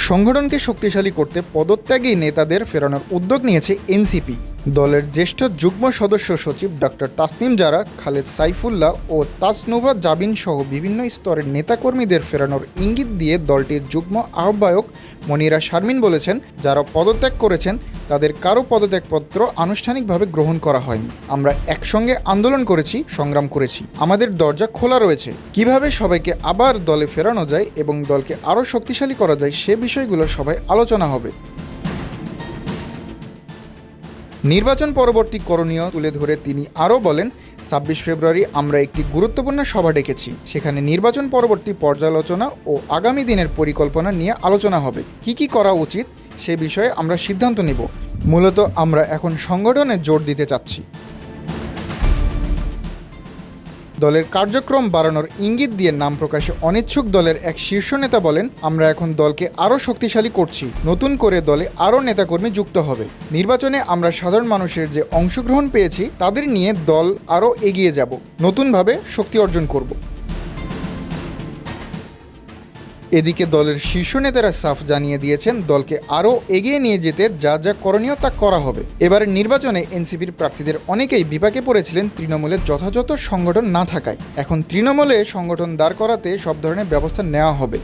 সংগঠনকে শক্তিশালী করতে পদত্যাগী নেতাদের ফেরানোর উদ্যোগ নিয়েছে এনসিপি। দলের জ্যেষ্ঠ যুগ্ম সদস্য সচিব ডক্টর তাসনিম জারা, খালেদ সাইফুল্লাহ ও তাসনুভা জাবিন সহ বিভিন্ন স্তরের নেতাকর্মীদের ফেরানোর ইঙ্গিত দিয়ে দলটির যুগ্ম আহ্বায়ক মনিরা শারমিন বলেছেন, যারা পদত্যাগ করেছেন তাদের কারো পদত্যাগপত্র আনুষ্ঠানিকভাবে গ্রহণ করা হয়নি। আমরা একসঙ্গে আন্দোলন করেছি, সংগ্রাম করেছি, আমাদের দরজা খোলা রয়েছে। কিভাবে সবাইকে আবার দলে ফেরানো যায় এবং দলকে আরও শক্তিশালী করা যায় সে বিষয়গুলো সভায় আলোচনা হবে। নির্বাচন পরবর্তী করণীয় তুলে ধরে তিনি আরও বলেন, ২৬ ফেব্রুয়ারি আমরা একটি গুরুত্বপূর্ণ সভা ডেকেছি। সেখানে নির্বাচন পরবর্তী পর্যালোচনা ও আগামী দিনের পরিকল্পনা নিয়ে আলোচনা হবে। কি করা উচিত সে বিষয়ে আমরা সিদ্ধান্ত নেব। মূলত আমরা এখন সংগঠনে জোর দিতে চাচ্ছি। দলের কার্যক্রম বাড়ানোর ইঙ্গিত দিয়ে নাম প্রকাশে অনিচ্ছুক দলের এক শীর্ষ নেতা বলেন, আমরা এখন দলকে আরও শক্তিশালী করছি। নতুন করে দলে আরও নেতাকর্মী যুক্ত হবে। নির্বাচনে আমরা সাধারণ মানুষের যে অংশগ্রহণ পেয়েছি তাদের নিয়ে দল আরও এগিয়ে যাব, নতুনভাবে শক্তি অর্জন করব। এদিকে দলের শীর্ষ নেতারা সাফ জানিয়ে দিয়েছেন, দলকে আরও এগিয়ে নিয়ে যেতে যা যা করণীয় তা করা হবে। এবারের নির্বাচনে এনসিপির প্রার্থীদের অনেকেই বিপাকে পড়েছিলেন তৃণমূলের যথাযথ সংগঠন না থাকায়। এখন তৃণমূলে সংগঠন দাঁড় করাতে সব ধরনের ব্যবস্থা নেওয়া হবে।